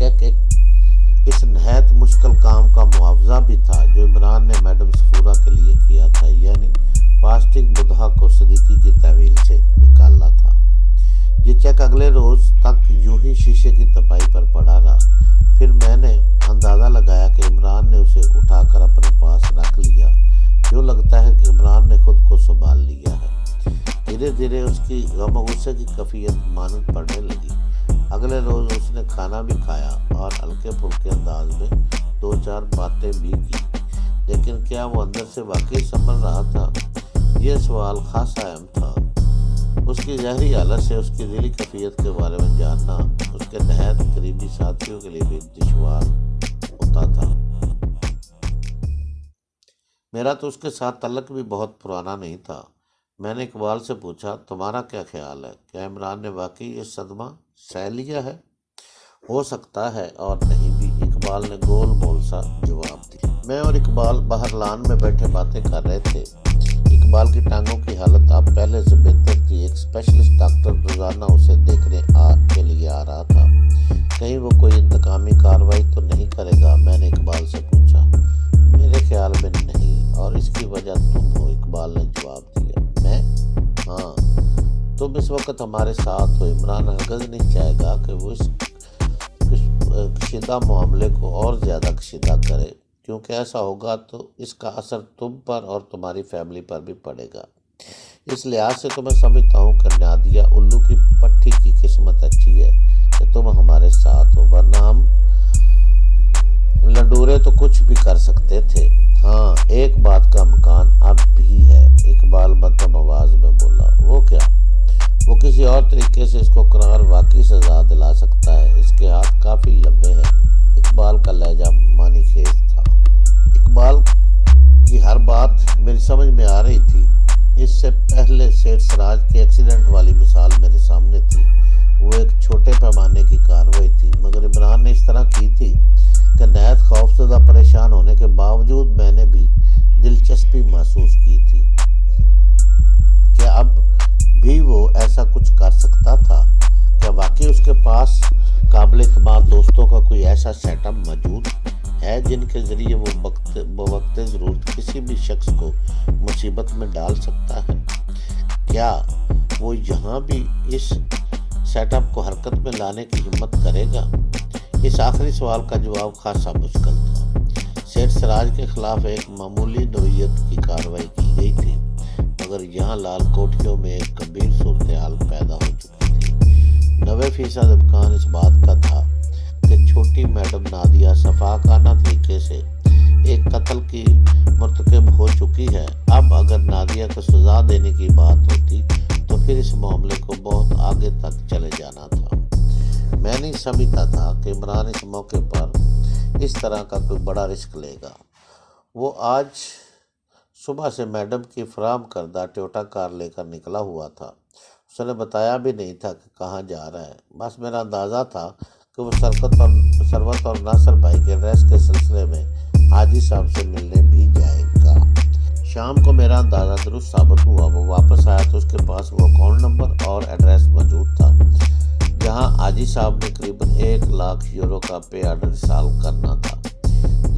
Check اس نہایت مشکل کام کا معاوضہ بھی تھا جو عمران نے میڈم صفورہ کے لیے کیا تھا، یعنی فاسٹنگ بدھا کو صدیقی کی تحویل سے نکالنا تھا۔ یہ چیک اگلے روز تک یوں ہی شیشے کی تپائی پر پڑا رہا۔ پھر میں نے اندازہ لگایا کہ عمران نے اسے اٹھا کر اپنے پاس رکھ لیا۔ یوں لگتا ہے کہ عمران نے خود کو سنبھال لیا ہے۔ دھیرے دھیرے اس کی غم و غصے کی کیفیت مانند پڑنے لگی۔ اگلے روز اس نے کھانا بھی کھایا اور ہلکے پھلکے انداز میں 2-4 باتیں بھی کی، لیکن کیا وہ اندر سے واقعی سنبھل رہا تھا؟ یہ سوال خاصا اہم تھا۔ اس کی ظاہری حالت سے اس کی دلی کیفیت کے بارے میں جاننا اس کے نہایت قریبی ساتھیوں کے لیے بھی دشوار ہوتا تھا۔ میرا تو اس کے ساتھ تعلق بھی بہت پرانا نہیں تھا۔ میں نے اقبال سے پوچھا، تمہارا کیا خیال ہے؟ کیا عمران نے واقعی یہ صدمہ سہ لیا ہے؟ ہو سکتا ہے اور نہیں بھی، اقبال نے گول مول سا جواب دیا۔ میں اور اقبال باہر لان میں بیٹھے باتیں کر رہے تھے۔ اقبال کی ٹانگوں کی حالت اب پہلے سے بہتر تھی۔ ایک اسپیشلسٹ ڈاکٹر روزانہ اسے دیکھنے کے لیے آ رہا تھا۔ کہیں وہ کوئی انتقامی کارروائی تو نہیں کرے گا؟ میں نے اقبال سے پوچھا۔ میرے خیال میں نہیں، اور اس کی وجہ تم ہو، اقبال نے جواب دیا۔ میں؟ ہاں، تم اس وقت ہمارے ساتھ ہو۔ عمران ہرگز نہیں چاہے گا کہ وہ اس کشیدہ معاملے کو اور زیادہ کشیدہ کرے، کیونکہ ایسا ہوگا تو اس کا اثر تم پر اور تمہاری فیملی پر بھی پڑے گا۔ اس لحاظ سے تو میں سمجھتا ہوں کہ نادیہ الو کی پٹھی کی قسمت اچھی ہے کہ تم ہمارے ساتھ ہو، ورنہ ہم لنڈورے تو کچھ بھی کر سکتے تھے۔ ہاں، ایک بات کا امکان اب بھی ہے، اقبال مدھم آواز میں بولا۔ وہ کیا؟ وہ کسی اور طریقے سے اس کو قرار واقعی سزا دلا سکتا ہے۔ اس کے ہاتھ کافی لمبے ہیں۔ اقبال کا لہجہ معنی خیز تھا۔ اقبال کی ہر بات میری سمجھ میں آ رہی تھی۔ اس سے پہلے سیٹھ سراج کے ایکسیڈنٹ والی مثال میرے سامنے تھی۔ وہ ایک چھوٹے پیمانے کی کارروائی تھی، مگر عمران نے اس طرح کی تھی کہ نہایت خوفزدہ پریشان ہونے کے باوجود میں نے بھی دلچسپی محسوس کی تھی۔ کیا اب بھی وہ ایسا کچھ کر سکتا تھا؟ کیا واقعی اس کے پاس قابل اعتماد دوستوں کا کوئی ایسا سیٹ اپ موجود ہے جن کے ذریعے وہ بوقت ضرورت کسی بھی شخص کو مصیبت میں ڈال سکتا ہے؟ کیا وہ یہاں بھی اس سیٹ اپ کو حرکت میں لانے کی ہمت کرے گا؟ اس آخری سوال کا جواب خاصا مشکل تھا۔ سیٹھ سراج کے خلاف ایک معمولی نوعیت کی کارروائی کی گئی تھی، مگر یہاں لال کوٹھیوں میں ایک کبیر صورتحال پیدا ہو چکی تھی۔ 90% امکان اس بات کا تھا کہ چھوٹی میڈم نادیہ شفاقانہ طریقے سے ایک قتل کی مرتکب ہو چکی ہے۔ اب اگر نادیہ کو سزا دینے کی بات ہوتی تو پھر اس معاملے کو بہت آگے تک چلے جانا تھا۔ میں نہیں سمجھتا تھا کہ عمران اس موقع پر اس طرح کا کوئی بڑا رسک لے گا۔ وہ آج صبح سے میڈم کی فراہم کردہ ٹویوٹا کار لے کر نکلا ہوا تھا۔ اس نے بتایا بھی نہیں تھا کہ کہاں جا رہا ہے۔ بس میرا اندازہ تھا کہ وہ ثروت اور ناصر بھائی کے ایڈریس کے سلسلے میں حاجی صاحب سے ملنے بھی جائے گا۔ شام کو میرا اندازہ درست ثابت ہوا۔ وہ واپس آیا تو اس کے پاس وہ اکاؤنٹ نمبر اور ایڈریس موجود تھا جہاں حاجی صاحب نے قریباً 1 لاکھ یورو کا پے آرڈر ارسال کرنا تھا۔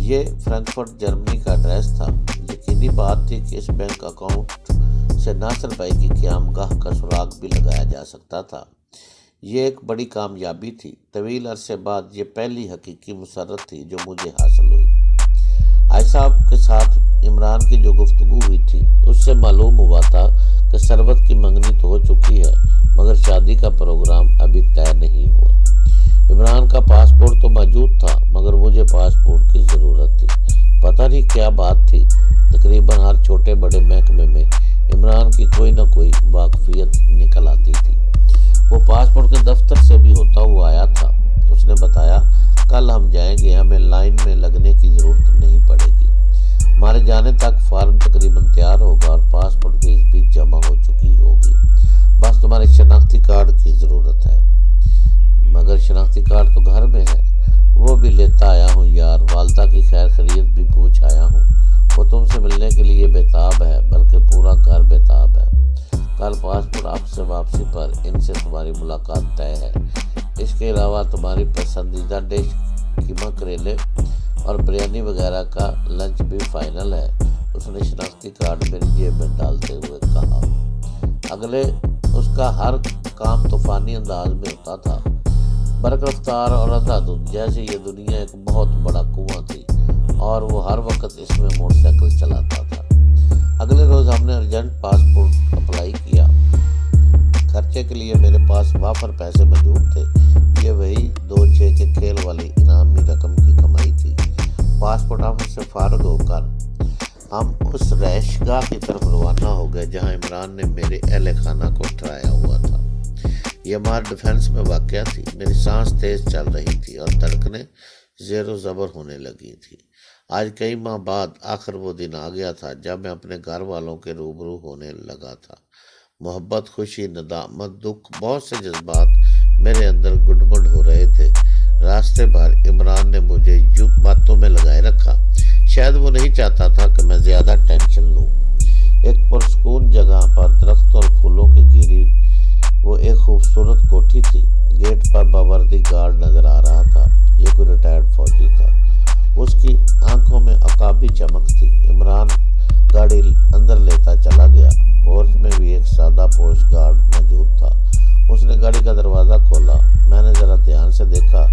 یہ فرینکفرٹ جرمنی کا ایڈریس تھا۔ یقینی بات تھی کہ اس بینک اکاؤنٹ سے ناصر بھائی کی قیام گاہ کا سراغ بھی لگایا جا سکتا تھا۔ یہ ایک بڑی کامیابی تھی۔ طویل عرصے بعد یہ پہلی حقیقی مسرت تھی جو مجھے حاصل ہوئی۔ حاجی صاحب کے ساتھ عمران کی جو گفتگو ہوئی تھی اس سے معلوم ہوا تھا کہ ثروت کی منگنی تو ہو چکی ہے، مگر شادی کا پروگرام ابھی طے نہیں ہوا۔ عمران کا پاسپورٹ تو موجود تھا، مگر مجھے پاسپورٹ کی ضرورت تھی۔ پتہ نہیں کیا بات تھی، تقریباً ہر چھوٹے بڑے محکمے میں عمران کی کوئی نہ کوئی واقفیت نکل آتی تھی۔ وہ پاسپورٹ کے دفتر سے بھی ہوتا ہوا آیا تھا۔ اس نے بتایا، کل ہم جائیں گے، ہمیں لائن میں لگنے کی ضرورت نہیں پڑے گی۔ ہمارے جانے تک فارم تقریباً تیار ہوگا اور پاسپورٹ فیس بھی جمع ہو چکی ہوگی۔ بس تمہارے شناختی کارڈ کی ضرورت ہے۔ مگر شناختی کارڈ تو گھر میں ہے۔ وہ بھی لیتا آیا ہوں یار، والدہ کی خیر خیریت بھی پوچھ آیا ہوں۔ وہ تم سے ملنے کے لیے بےتاب ہے، بلکہ پورا گھر بےتاب ہے۔ کل پاسپورٹ آپ سے واپسی پر ان سے تمہاری ملاقات طے ہے۔ اس کے علاوہ تمہاری پسندیدہ ڈش قیمہ کریلے اور بریانی وغیرہ کا لنچ بھی فائنل ہے، اس نے شناختی کارڈ میری جیب میں ڈالتے ہوئے کہا۔ اگلے اس کا ہر کام طوفانی انداز میں ہوتا تھا، برق رفتار اور اندھا دھند، جیسے یہ دنیا ایک بہت بڑا کنواں تھی اور وہ ہر وقت اس میں موٹر سائیکل چلاتا تھا۔ اگلے روز ہم نے ارجنٹ پاسپورٹ اپلائی کیا۔ خرچے کے لیے میرے پاس وافر پیسے موجود تھے، یہ وہی 2-6 کے کھیل والی انعامی رقم کی کمائی تھی۔ پاسپورٹ آفس سے فارغ ہو کر ہم اس رہائش گاہ کی طرف روانہ ہو گئے جہاں عمران نے میرے اہل خانہ کو ٹھہرایا ہوا تھا۔ یہ عمارت ڈیفینس میں واقع تھی۔ میری سانس تیز چل رہی تھی اور دھڑکنیں زیر و زبر ہونے لگی تھی۔ آج کئی ماہ بعد آخر وہ دن آ گیا تھا جب میں اپنے گھر والوں کے روبرو ہونے لگا تھا۔ محبت، خوشی، ندامت، دکھ، بہت سے جذبات میرے اندر گڈمڈ ہو رہے تھے۔ راستے بھر عمران نے مجھے یوں باتوں میں لگائے رکھا، شاید وہ نہیں چاہتا تھا کہ میں زیادہ ٹینشن لوں۔ ایک پرسکون جگہ پر درخت اور پھولوں کی گھری وہ ایک خوبصورت کوٹھی تھی۔ گیٹ پر باوردی گارڈ نظر آ رہا تھا، یہ کوئی ریٹائرڈ فوجی تھا۔ اس کی آنکھوں میں عقابی چمک تھی۔ عمران گاڑی اندر لیتا چلا گیا۔ پورچ میں بھی ایک سادہ پوش گارڈ موجود تھا۔ اس نے گاڑی کا دروازہ کھولا۔ میں نے ذرا دھیان سے دیکھا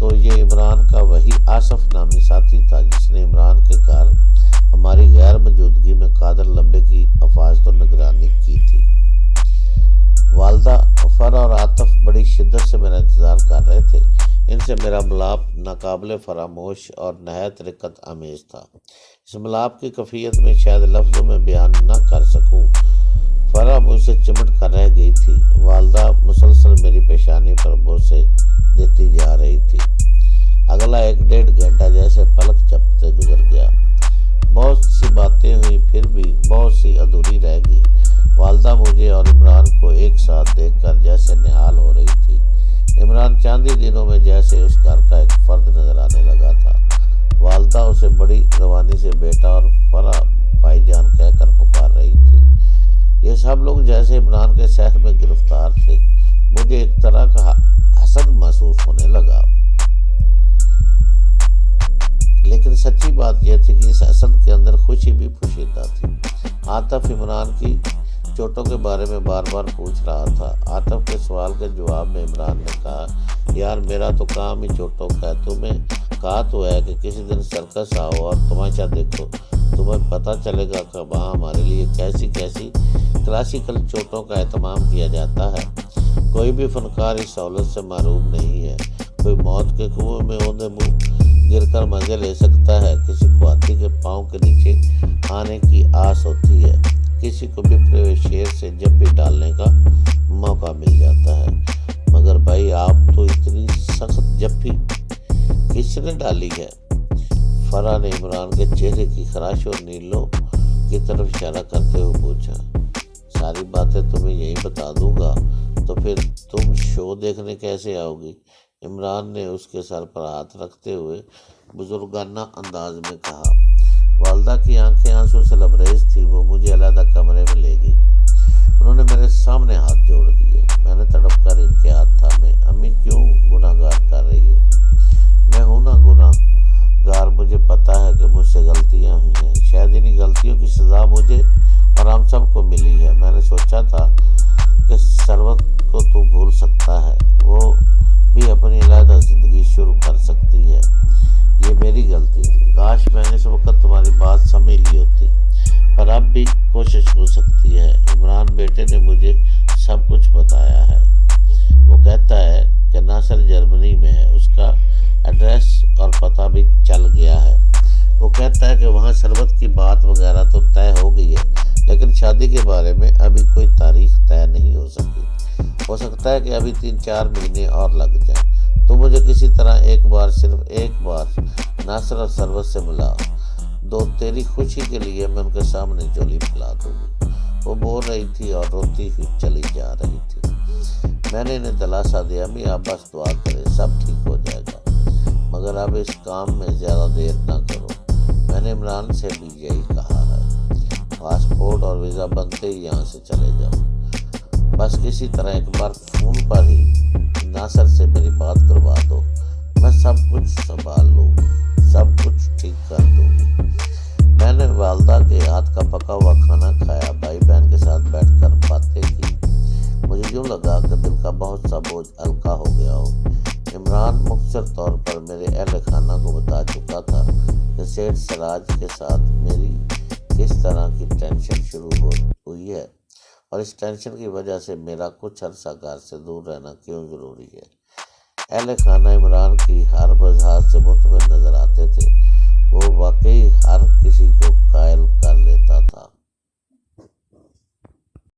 تو یہ عمران کا وہی آصف نامی ساتھی تھا جس نے عمران کے گھر ہماری غیر موجودگی میں قادر لمبے کی حفاظت و نگرانی کی تھی۔ والدہ فرا اور عاطف بڑی شدت سے میرا انتظار کر رہے تھے۔ ان سے میرا ملاپ ناقابل فراموش اور نہایت رقت آمیز تھا۔ اس ملاپ کی کیفیت میں شاید لفظوں میں بیان نہ کر سکوں۔ فرا مجھ سے چمٹ کر رہ گئی تھی، والدہ مسلسل میری پیشانی پر بوسے دیتی جا رہی تھی۔ اگلا 1-1.5 گھنٹہ جیسے پلک جھپکتے گزر گیا۔ بہت سی باتیں ہوئی، پھر بھی بہت سی ادھوری رہ گئی۔ والدہ مجھے اور عمران کو ایک ساتھ دیکھ کر جیسے نہال ہو رہی تھی۔ عمران چاندی دنوں میں جیسے اس گھر کا ایک فرد نظر آنے لگا تھا۔ والدہ اسے بڑی روانی سے بیٹا اور فرا بھائی جان کہہ کر پکار رہی تھی۔ یہ سب لوگ جیسے عمران کے سحر میں گرفتار تھے۔ مجھے ایک طرح کا حسد محسوس ہونے لگا، لیکن سچی بات یہ تھی کہ اس حسد کے اندر خوشی بھی پوشیدہ تھی۔ عاطف عمران کی چوٹوں کے بارے میں بار بار پوچھ رہا تھا۔ عاطف کے سوال کے جواب میں عمران نے کہا، یار میرا تو کام ہی چوٹوں کا ہے، تمہیں کہا تو ہے کہ کسی دن سرکس آؤ اور تماشا دیکھو، تمہیں پتہ چلے گا کہ وہاں ہمارے لیے کیسی کیسی کلاسیکل چوٹوں کا اہتمام کیا جاتا ہے۔ کوئی بھی فنکار اس سہولت سے محروم نہیں ہے۔ کوئی موت کے کنویں میں اوندے منہ گر کر مزے لے سکتا ہے، کسی کو ہاتھی کے پاؤں کے نیچے آنے کی آس ہوتی ہے، کسی کو بپھرے ہوئے شیر سے جپی ڈالنے کا موقع مل جاتا ہے، مگر بھائی آپ تو اتنی سخت جپی کس نے ڈالی ہے؟ فرا نے عمران کے چہرے کی خراش اور نیلوں کی طرف اشارہ کرتے ہوئے پوچھا۔ ساری باتیں تمہیں یہی بتا دوں گا تو پھر تم شو دیکھنے کیسے آؤ گی؟ عمران نے اس کے سر پر ہاتھ رکھتے ہوئے بزرگانہ انداز میں کہا۔ والدہ کی آنکھیں آنسو سے لبریز تھی۔ وہ مجھے علیحدہ کمرے میں لے گئی۔ انہوں نے میرے سامنے ہاتھ جوڑ دیے۔ میں نے تڑپ کر ان کے ہاتھ تھامے۔ امی کیوں گناہ گار کر رہی ہے؟ میں ہوں نا گناہ گار، مجھے پتا ہے کہ مجھ سے غلطیاں ہوئی ہیں، شاید انہی غلطیوں کی سزا مجھے اور ہم سب کو ملی ہے۔ میں نے سوچا تھا کہ ثروت کو تو بھول سکتا ہے، وہ بھی اپنی علیحدہ زندگی شروع کر سکتی ہے، یہ میری غلطی تھی۔ کاش میں نے اس وقت تمہاری بات سمجھ لی ہوتی، پر اب بھی کوشش ہو سکتی ہے۔ عمران بیٹے نے مجھے سب کچھ بتایا ہے۔ وہ کہتا ہے کہ ناصر جرمنی میں ہے، اس کا ایڈریس اور پتہ بھی چل گیا ہے۔ وہ کہتا ہے کہ وہاں ثروت کی بات وغیرہ تو طے ہو گئی ہے، لیکن شادی کے بارے میں ابھی کوئی تاریخ طے نہیں ہو سکی۔ ہو سکتا ہے کہ ابھی 3-4 مہینے اور لگ جائیں۔ تو مجھے کسی طرح صرف ایک بار ناصر اور ثروت سے ملا دو، تیری خوشی کے لیے میں ان کے سامنے جولی پھیلا دوں گی۔ وہ بول رہی تھی اور روتی ہوئی چلی جا رہی تھی۔ میں نے انہیں دلاسا دیا، امی آپ بس دعا کریں، سب ٹھیک ہو جائے گا، مگر اب اس کام میں زیادہ دیر نہ کرو۔ میں نے عمران سے بھی یہی کہا ہے، پاسپورٹ اور ویزا بنتے ہی یہاں سے چلے جاؤ، بس کسی طرح ایک بار فون پر ہی ناصر سے میری بات کروا دو، میں سب کچھ سنبھال لوں گی، سب کچھ ٹھیک کر دوں گی۔ میں نے والدہ کے ہاتھ کا پکا ہوا کھانا کھایا، بھائی بہن کے ساتھ بیٹھ کر باتیں کی۔ مجھے یوں لگا کہ دل کا بہت سا بوجھ ہلکا ہو گیا ہو۔ عمران مختصر طور پر میرے اہل خانہ کو بتا چکا تھا کہ سیٹھ سراج کے ساتھ میری کس طرح کی ٹینشن شروع ہوئی ہے، اور اس ٹینشن کی وجہ سے میرا کچھ عرصہ گھر سے دور رہنا کیوں ضروری ہے۔ اہل خانہ عمران کی ہر وضاحت سے مطمئن نظر آتے تھے۔ وہ واقعی ہر کسی کو قائل کر لیتے